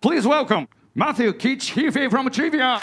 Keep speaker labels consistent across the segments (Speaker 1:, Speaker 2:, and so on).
Speaker 1: Please welcome Matthew Keach Heafy from Trivia.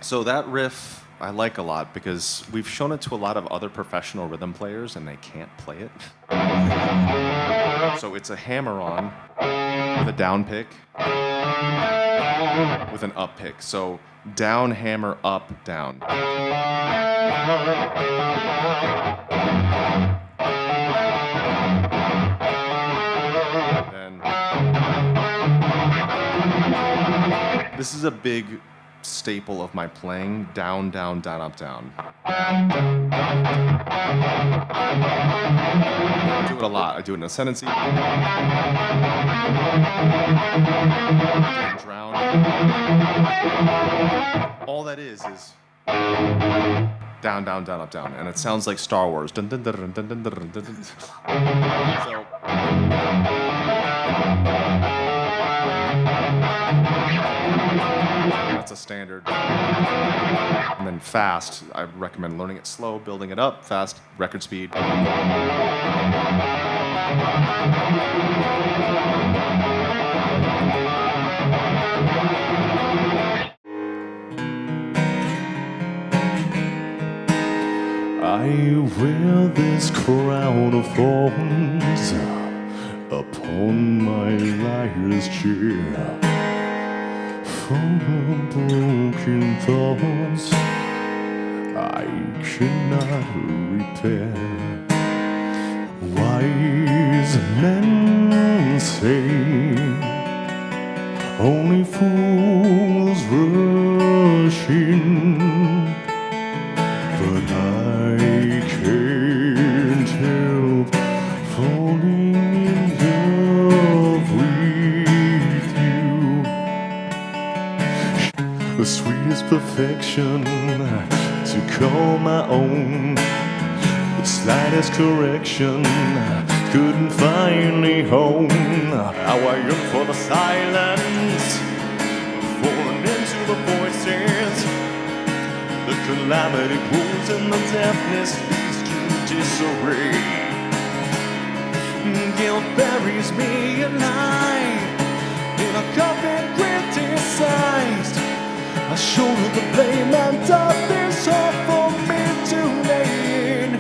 Speaker 2: So that riff I like a lot because we've shown it to a lot of other professional rhythm players and they can't play it. So it's a hammer-on with a down pick with an up pick. So down, hammer, up, down. Then this is a big staple of my playing: down, down, down, up, down. I do it a lot. I do it in ascendancy. Drown. All that is down, down, down, up, down, and it sounds like Star Wars. Dun, dun, dun, dun, dun, dun, dun, dun, dun. So. That's a standard. And then fast, I recommend learning it slow, building it up, fast, record speed.
Speaker 3: I wear this crown of thorns upon my liar's chair. From broken thoughts I cannot repair. Wise men say only fools rush in, but I can't help falling in love with you. The sweetest perfection to call my own. The slightest correction couldn't find me home. Now I yearn for the silence, falling into the voices. The calamity grows and the deafness leads to disarray. Guilt buries me alive in a coffin criticized. I shoulder the blame and darkness all for me to lay.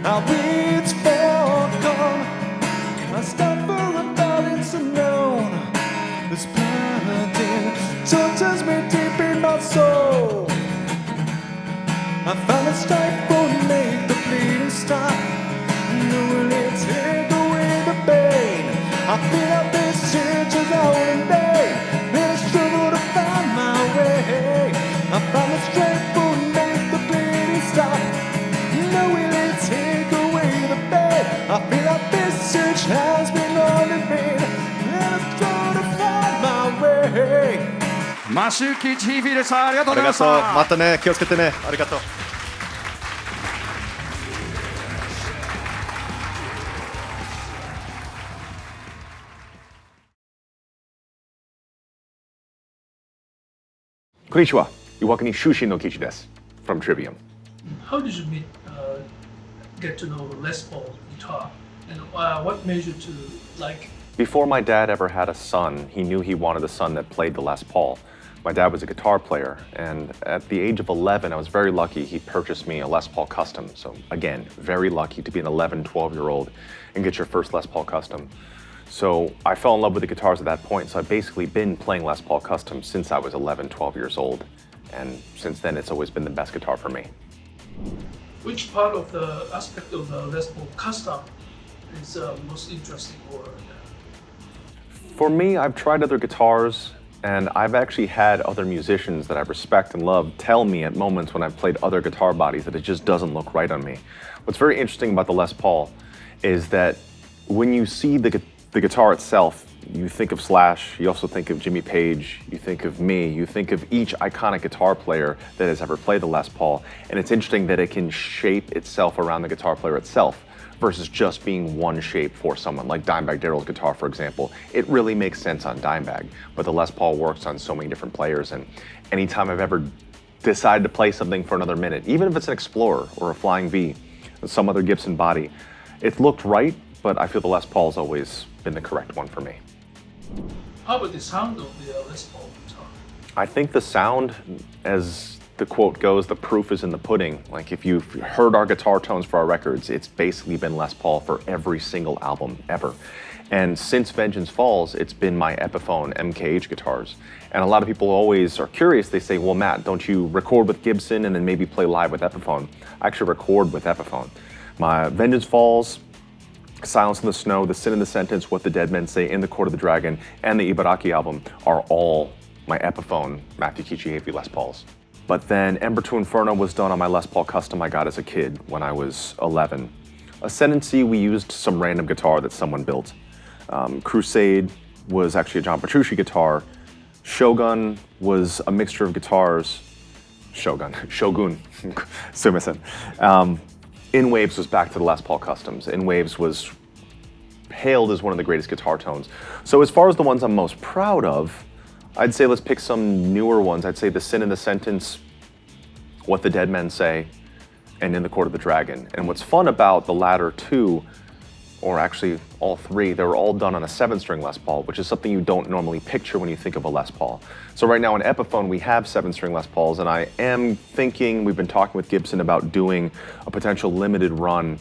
Speaker 3: I'll reach for calm. I stop for a balance unknown. This burden touches me deep in my soul. I found a strike for to make the bleeding stop. Will it take away the pain? I feel like this change is all in vain. In a struggle to find my way, I found the strength for to make the bleeding stop. Will it take away the pain? I feel like this search has been on in vain. In a struggle to find my way.
Speaker 1: マシュー・キーチ・ヒーフィーでした。ありがとうございました。
Speaker 2: またね、気をつけてね。ありがとう。
Speaker 4: こんにちは、岩国出身のキイチです。from Trivium.
Speaker 5: How did you get to know Les Paul guitar, and what made you to like?
Speaker 4: Before my dad ever had a son, he knew he wanted a son that played the Les Paul. My dad was a guitar player, and at the age of 11, I was very lucky. He purchased me a Les Paul Custom. So again, very lucky to be an 11, 12-year-old and get your first Les Paul Custom. So I fell in love with the guitars at that point. So I've basically been playing Les Paul Custom since I was 11, 12 years old. And since then, it's always been the best guitar for me.
Speaker 5: Which part of the aspect of the Les Paul Custom is most interesting or?
Speaker 4: For me, I've tried other guitars, and I've actually had other musicians that I respect and love tell me at moments when I've played other guitar bodies that it just doesn't look right on me. What's very interesting about the Les Paul is that when you see the guitar itself, you think of Slash, you also think of Jimmy Page, you think of me, you think of each iconic guitar player that has ever played the Les Paul, and it's interesting that it can shape itself around the guitar player itself versus just being one shape for someone, like Dimebag Darrell's guitar, for example. It really makes sense on Dimebag, but the Les Paul works on so many different players, and anytime I've ever decided to play something for another minute, even if it's an Explorer or a Flying V, or some other Gibson body, it's looked right, but I feel the Les Paul's always been the correct one for me.
Speaker 5: How about the sound of the Les Paul guitar?
Speaker 4: I think the sound, as the quote goes, the proof is in the pudding. Like if you've heard our guitar tones for our records, it's basically been Les Paul for every single album ever. And since Vengeance Falls, it's been my Epiphone MKH guitars. And a lot of people always are curious. They say, well, Matt, don't you record with Gibson and then maybe play live with Epiphone? I actually record with Epiphone. My Vengeance Falls, Silence in the Snow, The Sin in the Sentence, What the Dead Men Say, In the Court of the Dragon, and the Ibaraki album are all my Epiphone Matthew Kichi Heafy Les Pauls. But then Ember to Inferno was done on my Les Paul custom I got as a kid when I was 11. Ascendancy, we used some random guitar that someone built. Crusade was actually a John Petrucci guitar. Shogun was a mixture of guitars. Shogun, sumimasen. In Waves was back to the Les Paul customs. In Waves was hailed as one of the greatest guitar tones. So as far as the ones I'm most proud of, I'd say let's pick some newer ones. I'd say The Sin in the Sentence, What the Dead Men Say, and In the Court of the Dragon. And what's fun about the latter two, or actually all three, they were all done on a 7-string Les Paul, which is something you don't normally picture when you think of a Les Paul. So right now in Epiphone, we have 7-string Les Pauls, and I am thinking, we've been talking with Gibson about doing a potential limited run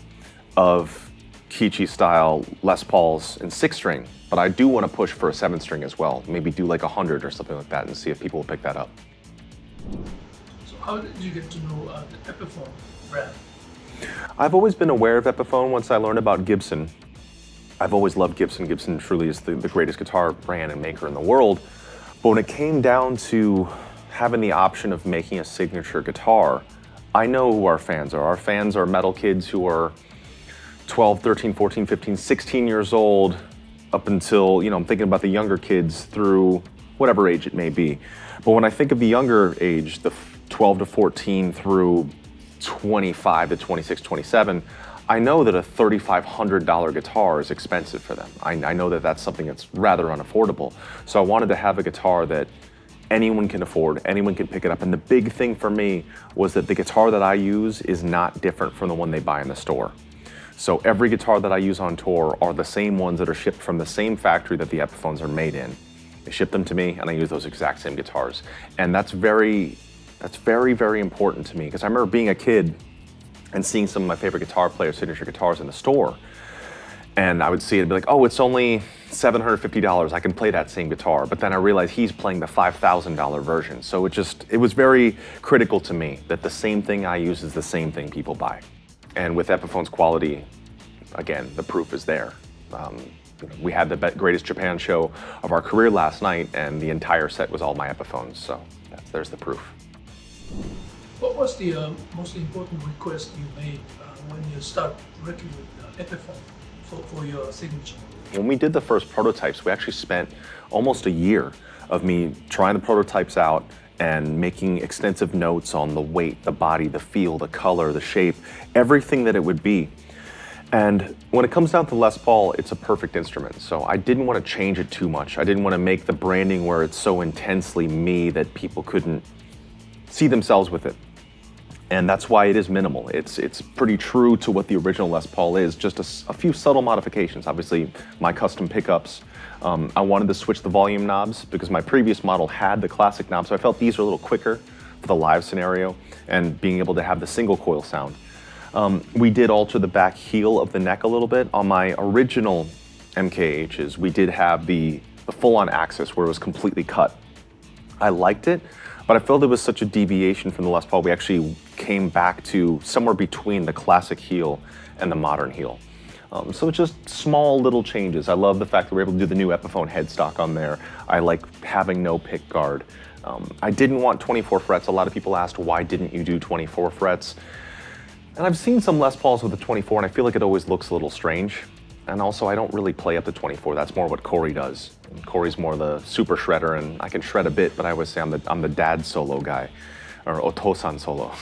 Speaker 4: of Kichi-style Les Pauls in 6-string, but I do want to push for a 7-string as well. Maybe do like 100 or something like that and see if people will pick that up.
Speaker 5: So how did you get to know the Epiphone brand?
Speaker 4: I've always been aware of Epiphone once I learned about Gibson. I've always loved Gibson. Gibson truly is the greatest guitar brand and maker in the world. But when it came down to having the option of making a signature guitar, I know who our fans are. Our fans are metal kids who are 12, 13, 14, 15, 16 years old, up until, I'm thinking about the younger kids through whatever age it may be. But when I think of the younger age, the 12 to 14 through 25 to 26, 27, I know that a $3,500 guitar is expensive for them. I know that that's something that's rather unaffordable. So I wanted to have a guitar that anyone can afford, anyone can pick it up. And the big thing for me was that the guitar that I use is not different from the one they buy in the store. So every guitar that I use on tour are the same ones that are shipped from the same factory that the Epiphones are made in. They ship them to me and I use those exact same guitars. And that's very, very important to me, because I remember being a kid and seeing some of my favorite guitar players' signature guitars in the store. And I would see it and be like, oh, it's only $750, I can play that same guitar. But then I realized he's playing the $5,000 version. So it was very critical to me that the same thing I use is the same thing people buy. And with Epiphone's quality, again, the proof is there. We had the greatest Japan show of our career last night, and the entire set was all my Epiphones. So there's the proof.
Speaker 5: What was the most important request you made when you start working with Epiphone for your signature?
Speaker 4: When we did the first prototypes, we actually spent almost a year of me trying the prototypes out and making extensive notes on the weight, the body, the feel, the color, the shape, everything that it would be. And when it comes down to Les Paul, it's a perfect instrument. So I didn't want to change it too much. I didn't want to make the branding where it's so intensely me that people couldn't see themselves with it. And that's why it is minimal. It's pretty true to what the original Les Paul is, just a few subtle modifications. Obviously, my custom pickups. I wanted to switch the volume knobs because my previous model had the classic knobs, so I felt these were a little quicker for the live scenario and being able to have the single coil sound. We did alter the back heel of the neck a little bit. On my original MKHs, we did have the full-on axis where it was completely cut. I liked it, but I felt it was such a deviation from the Les Paul, we actually came back to somewhere between the classic heel and the modern heel. So it's just small little changes. I love the fact that we're able to do the new Epiphone headstock on there. I like having no pick guard. I didn't want 24 frets. A lot of people asked, why didn't you do 24 frets? And I've seen some Les Pauls with the 24, and I feel like it always looks a little strange. And also, I don't really play up to 24. That's more what Corey does. And Corey's more the super shredder, and I can shred a bit, but I always say I'm the dad solo guy, or otosan solo.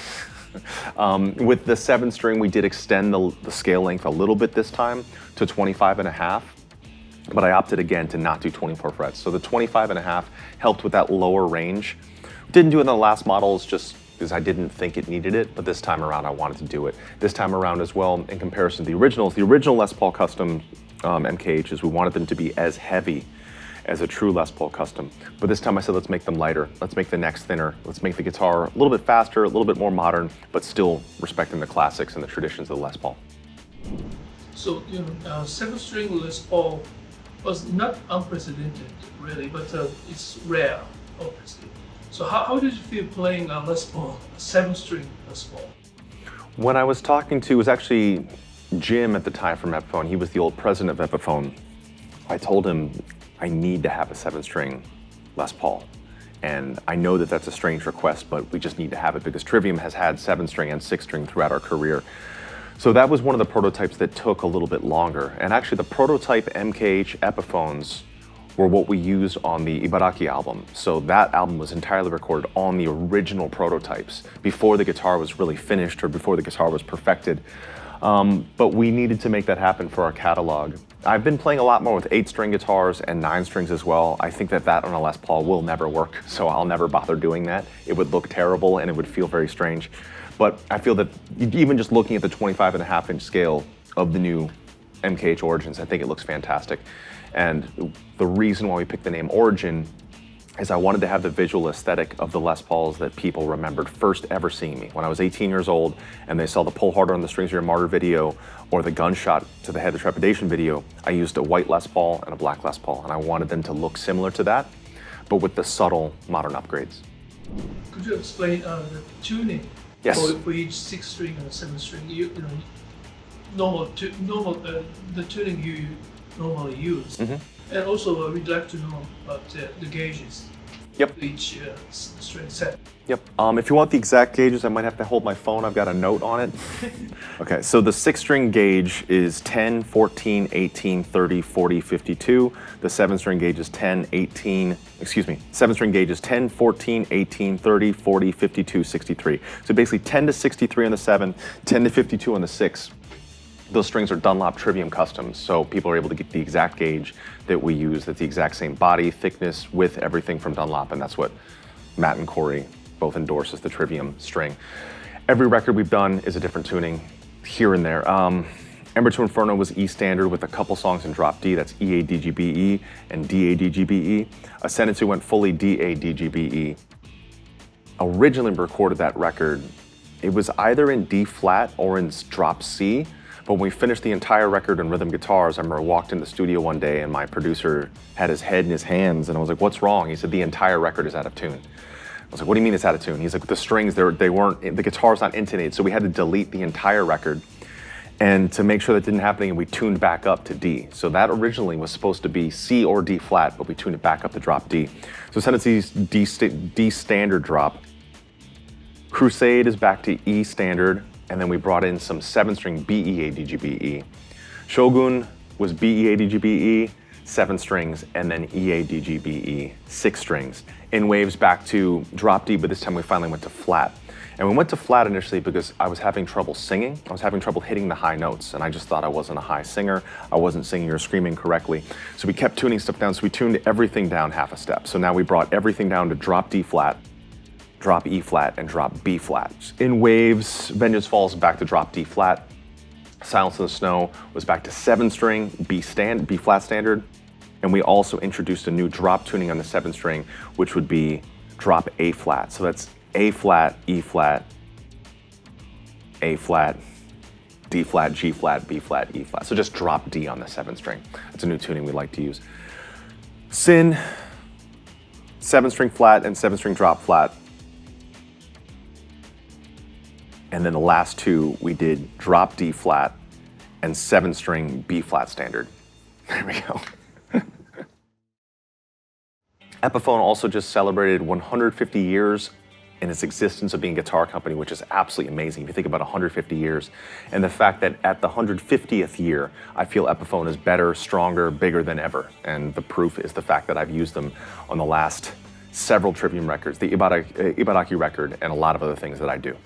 Speaker 4: With the 7-string, we did extend the scale length a little bit this time to 25.5, but I opted again to not do 24 frets. So the 25.5 helped with that lower range. Didn't do it in the last models just because I didn't think it needed it, but this time around I wanted to do it. This time around as well, in comparison to the original Les Paul Custom MKHs, we wanted them to be as heavy as a true Les Paul Custom. But this time I said, let's make them lighter. Let's make the necks thinner. Let's make the guitar a little bit faster, a little bit more modern, but still respecting the classics and the traditions of the Les Paul.
Speaker 5: So, 7-string Les Paul was not unprecedented, really, but it's rare, obviously. So how did you feel playing a Les Paul, a 7-string Les Paul?
Speaker 4: When I was talking to, it was actually Jim at the time from Epiphone. He was the old president of Epiphone. I told him I need to have a 7-string Les Paul. And I know that that's a strange request, but we just need to have it because Trivium has had 7-string and 6-string throughout our career. So that was one of the prototypes that took a little bit longer. And actually the prototype MKH Epiphones were what we used on the Ibaraki album. So that album was entirely recorded on the original prototypes before the guitar was really finished or before the guitar was perfected. But we needed to make that happen for our catalog. I've been playing a lot more with 8-string guitars and 9 strings as well. I think that on a Les Paul will never work, so I'll never bother doing that. It would look terrible and it would feel very strange. But I feel that even just looking at the 25.5-inch scale of the new MKH Origins, I think it looks fantastic. And the reason why we picked the name Origin is I wanted to have the visual aesthetic of the Les Pauls that people remembered first ever seeing me. When I was 18 years old and they saw the Pull Harder on the Strings of Your Martyr video or the Gunshot to the Head of Trepidation video, I used a white Les Paul and a black Les Paul, and I wanted them to look similar to that, but with the subtle modern upgrades.
Speaker 5: Could you explain the tuning
Speaker 4: Yes.
Speaker 5: for each 6-string and 7-string? The tuning you normally use. And also we'd like to know about the gauges.
Speaker 4: Yep.
Speaker 5: Each string set.
Speaker 4: Yep. If you want the exact gauges, I might have to hold my phone. I've got a note on it. Okay, so the 6-string gauge is 10, 14, 18, 30, 40, 52. The 7-string gauge is 7-string gauge is 10, 14, 18, 30, 40, 52, 63. So basically 10 to 63 on the 7, 10 to 52 on the 6. Those strings are Dunlop Trivium Customs, so people are able to get the exact gauge that we use. That's the exact same body, thickness, width, everything from Dunlop, and that's what Matt and Corey both endorse as the Trivium string. Every record we've done is a different tuning here and there. Ember to Inferno was E standard with a couple songs in drop D, that's EADGBE and DADGBE. Ascendancy went fully DADGBE. Originally recorded that record, it was either in D flat or in drop C. But when we finished the entire record in rhythm guitars, I remember I walked in the studio one day and my producer had his head in his hands and I was like, what's wrong? He said, the entire record is out of tune. I was like, what do you mean it's out of tune? He's like, the strings, they weren't, the guitar's not intonated. So we had to delete the entire record. And to make sure that didn't happen, we tuned back up to D. So that originally was supposed to be C or D flat, but we tuned it back up to drop D. So Ascendancy's D standard drop. Crusade is back to E standard. And then we brought in some 7-string BEADGBE. Shogun was BEADGBE, 7 strings, and then EADGBE, 6 strings. In Waves back to drop D, but this time we finally went to flat. And we went to flat initially because I was having trouble singing. I was having trouble hitting the high notes, and I just thought I wasn't a high singer. I wasn't singing or screaming correctly. So we kept tuning stuff down, so we tuned everything down half a step. So now we brought everything down to drop D flat, drop E flat, and drop B flat. In Waves, Vengeance Falls back to drop D flat. Silence in the Snow was back to 7-string B flat standard. And we also introduced a new drop tuning on the 7-string, which would be drop A flat. So that's A flat, E flat, A flat, D flat, G flat, B flat, E flat. So just drop D on the 7-string. That's a new tuning we like to use. Sin, 7-string flat and 7-string drop flat. And then the last two, we did drop D flat and 7-string B flat standard. There we go. Epiphone also just celebrated 150 years in its existence of being a guitar company, which is absolutely amazing if you think about 150 years. And the fact that at the 150th year, I feel Epiphone is better, stronger, bigger than ever. And the proof is the fact that I've used them on the last several Trivium records, the Ibaraki record, and a lot of other things that I do.